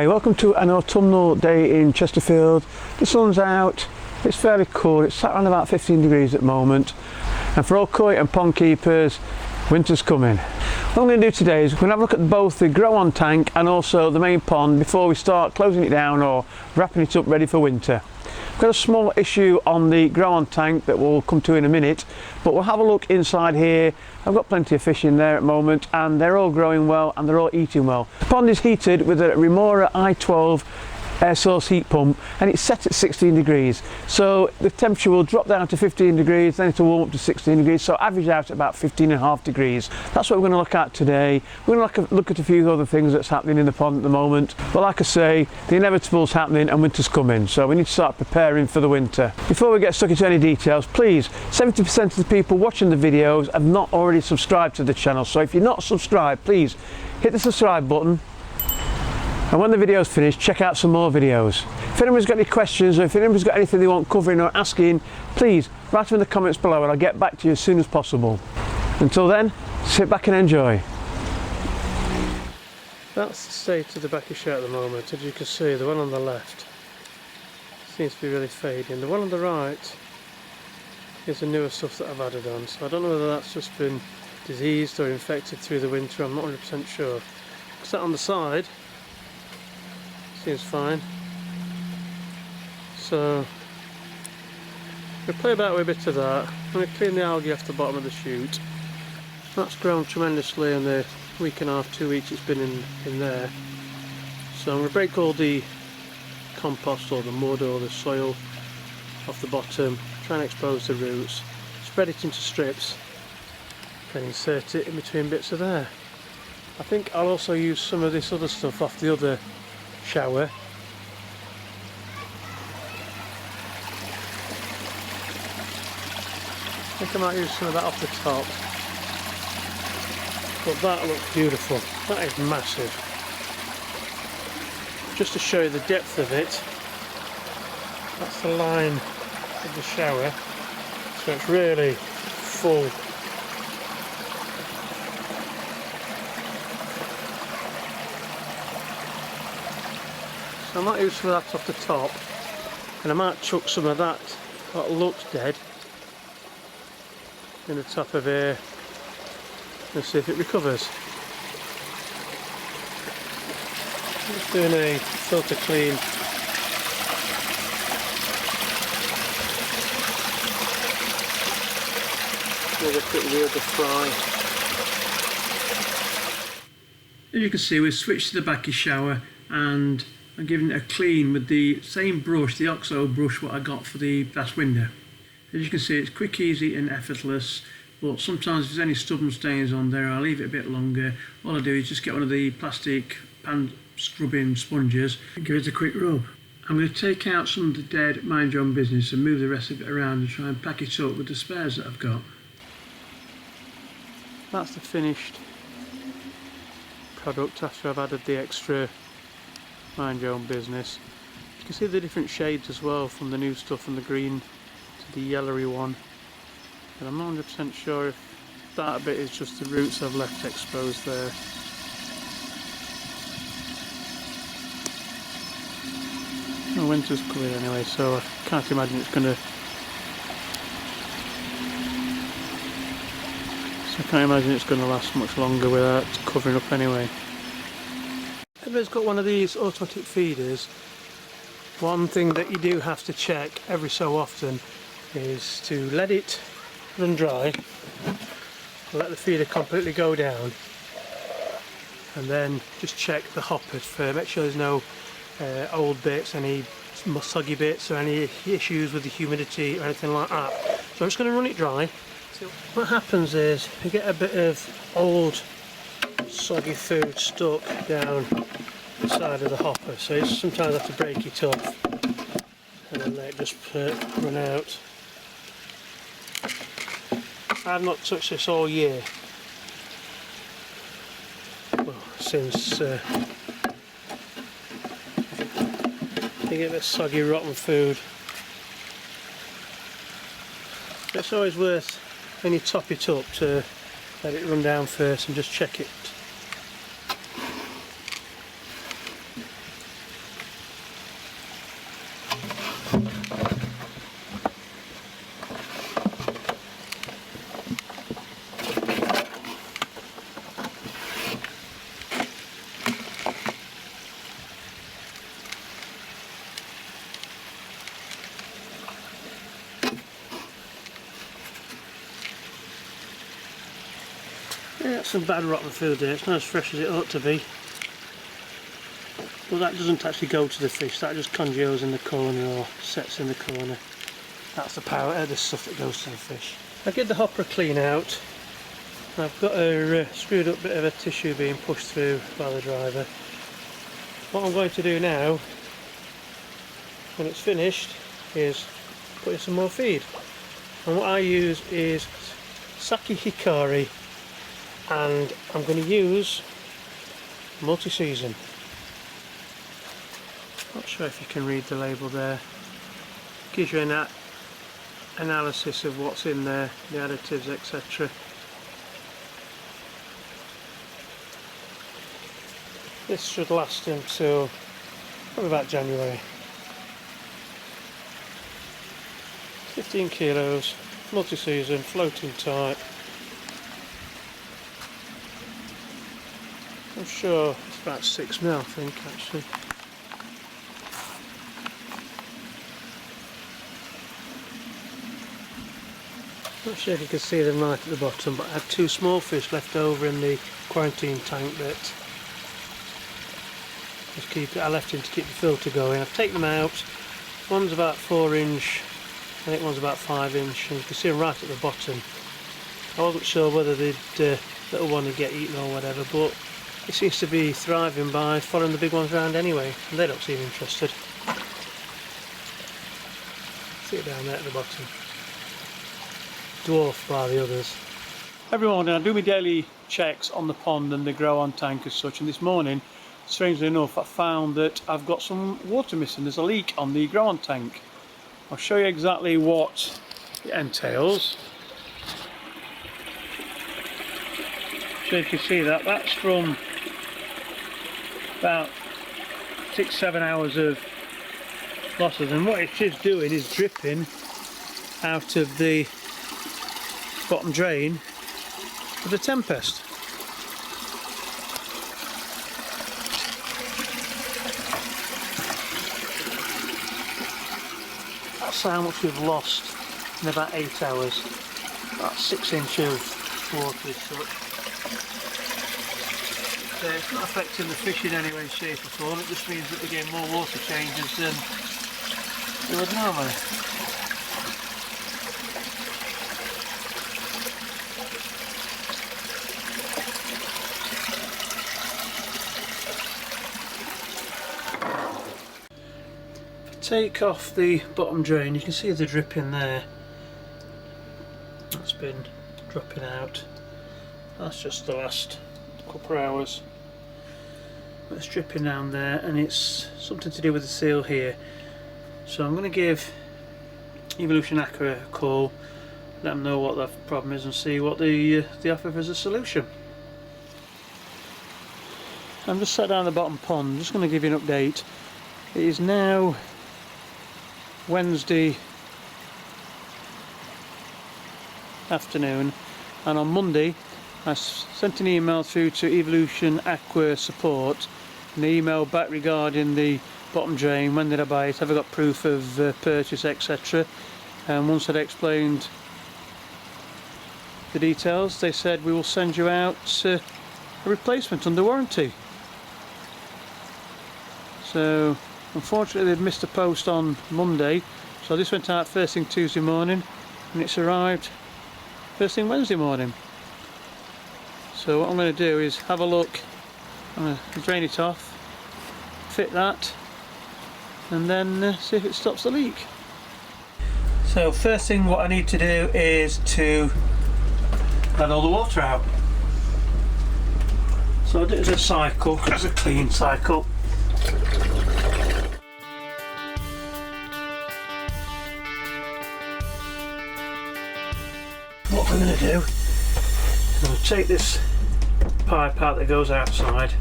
Hi, welcome to an autumnal day in Chesterfield. The sun's out, it's fairly cool, it's sat around about 15 degrees at the moment, and for all koi and pond keepers, winter's coming. What I'm going to do today is we're going to have a look at both the grow on tank and also the main pond before we start closing it down or wrapping it up ready for winter. I've got a small issue on the grow on tank that we'll come to in a minute, but we'll have a look inside here. I've got plenty of fish in there at the moment and they're all growing well and they're all eating well. The pond is heated with a Remora i12 air source heat pump and it's set at 16 degrees, so the temperature will drop down to 15 degrees, then it'll warm up to 16 degrees, so average out at about 15.5 degrees. That's what we're going to look at today. We're going to look at a few other things that's happening in the pond at the moment, but like I say, the inevitable's happening and winter's coming, so we need to start preparing for the winter. Before we get stuck into any details, please, 70% of the people watching the videos have not already subscribed to the channel, so if you're not subscribed, please hit the subscribe button. And when the video's finished, check out some more videos. If anyone's got any questions or if anyone's got anything they want covering or asking, please write them in the comments below and I'll get back to you as soon as possible. Until then, sit back and enjoy. That's the state of the Bakki show at the moment. As you can see, the one on the left seems to be really fading. The one on the right is the newer stuff that I've added on. So I don't know whether that's just been diseased or infected through the winter, I'm not 100% sure. Because that on the side seems fine, so we'll play about with a bit of that. I'm going to clean the algae off the bottom of the chute. That's grown tremendously in the week and a half, 2 weeks it's been in there. So I'm going to break all the compost or the mud or the soil off the bottom, try and expose the roots, spread it into strips, then insert it in between bits of there. I think I'll also use some of this other stuff off the other shower. I think I might use some of that off the top, but that looks beautiful. That is massive. Just to show you the depth of it, that's the line of the shower, so it's really full. So I might use some of that off the top, and I might chuck some of that looks dead in the top of here and see if it recovers. I'm just doing a filter clean. With a quick wheel to fry. As you can see, we've switched to the Bakki shower and I'm giving it a clean with the same brush, the Oxo brush what I got for the glass window. As you can see, it's quick, easy and effortless, but sometimes if there's any stubborn stains on there, I'll leave it a bit longer. All I do is just get one of the plastic pan scrubbing sponges and give it a quick rub. I'm going to take out some of the dead mind your own business and move the rest of it around and try and pack it up with the spares that I've got. That's the finished product after I've added the extra mind your own business. You can see the different shades as well, from the new stuff, from the green to the yellowy one, but I'm not 100% sure if that bit is just the roots I've left exposed there. Well, winter's coming anyway, so I can't imagine it's gonna last much longer without covering up anyway. Everybody's got one of these automatic feeders. One thing that you do have to check every so often is to let it run dry, let the feeder completely go down, and then just check the hoppers for, make sure there's no old bits, any soggy bits or any issues with the humidity or anything like that. So I'm just going to run it dry. So what happens is you get a bit of old soggy food stuck down the side of the hopper, so you sometimes have to break it up and then let it just run out. I've not touched this all year, well, since you get a bit soggy rotten food. It's always worth, when you top it up, to let it run down first and just check it. That's some bad rotten food there. It's not as fresh as it ought to be. But that doesn't actually go to the fish, that just congeals in the corner or sets in the corner. That's the power, the stuff that goes to the fish. I get the hopper clean out. I've got a screwed up bit of a tissue being pushed through by the driver. What I'm going to do now, when it's finished, is put in some more feed. And what I use is Secoh Hikari, and I'm going to use multi-season. Not sure if you can read the label there. Gives you an analysis of what's in there, the additives, etc. This should last until probably about January. 15 kilos, multi-season, floating type. I'm sure it's about 6 mil, I think, actually. Not sure if you can see them right at the bottom, but I had 2 small fish left over in the quarantine tank that I left in to keep the filter going. I've taken them out. One's about 4 inch, I think one's about 5 inch, and you can see them right at the bottom. I wasn't sure whether they'd little one would get eaten or whatever, but it seems to be thriving by following the big ones around anyway, and they don't seem interested. See it down there at the bottom. Dwarfed by the others. Every morning I do my daily checks on the pond and the grow on tank as such, and this morning, strangely enough, I found that I've got some water missing. There's a leak on the grow on tank. I'll show you exactly what it entails. So you can see that that's from about 6-7 hours of losses, and what it is doing is dripping out of the bottom drain of the Tempest. That's how much we've lost in about 8 hours. About 6 inches of water as such. So it's not affecting the fish in any way, shape or form. It just means that we're getting more water changes than we would normally. Take off the bottom drain, you can see the drip in there. That's been dropping out. That's just the last couple of hours. It's dripping down there, and it's something to do with the seal here. So I'm going to give Evolution Aqua a call, let them know what the problem is, and see what they offer as a solution. I'm just sat down the bottom pond. I'm just going to give you an update. It is now Wednesday afternoon, and on Monday I sent an email through to Evolution Aqua support, and they emailed back regarding the bottom drain. When did I buy it? Have I got proof of purchase, etc. And once I'd explained the details, they said we will send you out a replacement under warranty. So unfortunately they've missed the post on Monday, so this went out first thing Tuesday morning, and it's arrived first thing Wednesday morning. So what I'm going to do is have a look. I'm going to drain it off, fit that, and then see if it stops the leak. So first thing what I need to do is to let all the water out. So I'll do it as a cycle, as a clean cycle. What we're going to do, I'm going to take this pipe out that goes outside.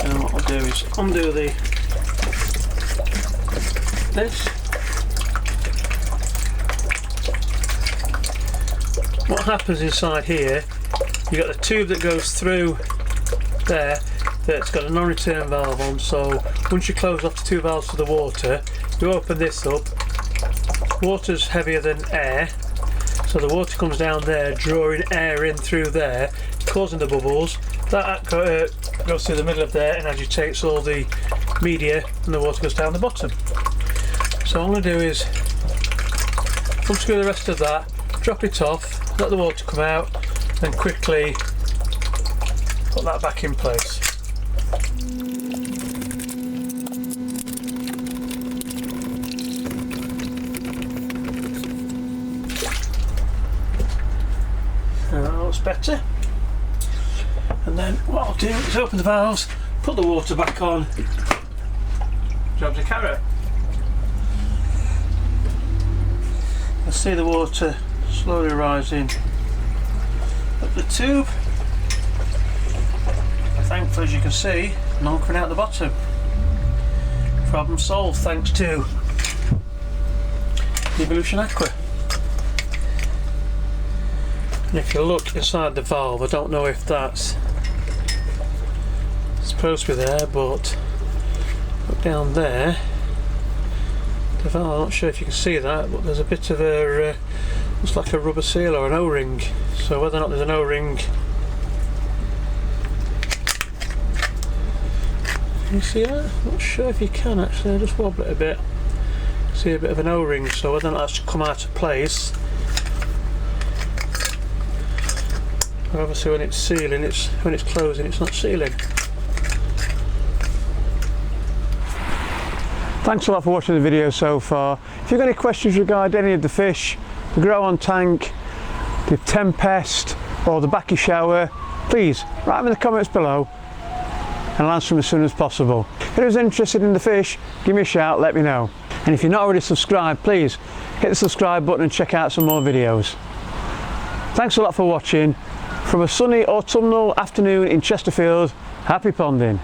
And what I'll do is undo this. What happens inside here, you've got the tube that goes through there, that's got a non-return valve on, so once you close off the 2 valves to the water, you open this up, water's heavier than air, so the water comes down there drawing air in through there, causing the bubbles. That goes through the middle of there and agitates all the media, and the water goes down the bottom. So all I'm going to do is unscrew the rest of that, drop it off, let the water come out, and quickly put that back in place. That looks better. And then what I'll do is open the valves, put the water back on, grab the carrot. You'll see the water slowly rising up the tube. Thankfully, as you can see, none coming out the bottom. Problem solved thanks to Evolution Aqua. And if you look inside the valve, I don't know if that's supposed to be there, but look down there. The valve, I'm not sure if you can see that, but there's a bit of a looks like a rubber seal or an O-ring. So whether or not there's an O-ring, can you see that? Not sure if you can actually. I'll just wobble it a bit. See a bit of an O-ring, so whether or not that's come out of place. But obviously when it's sealing, when it's closing, it's not sealing. Thanks a lot for watching the video so far. If you've got any questions regarding any of the fish, the grow on tank, the Tempest or the Bakki shower, please write them in the comments below and I'll answer them as soon as possible. If anyone's interested in the fish, give me a shout, let me know. And if you're not already subscribed, please hit the subscribe button and check out some more videos. Thanks a lot for watching. From a sunny autumnal afternoon in Chesterfield, happy ponding.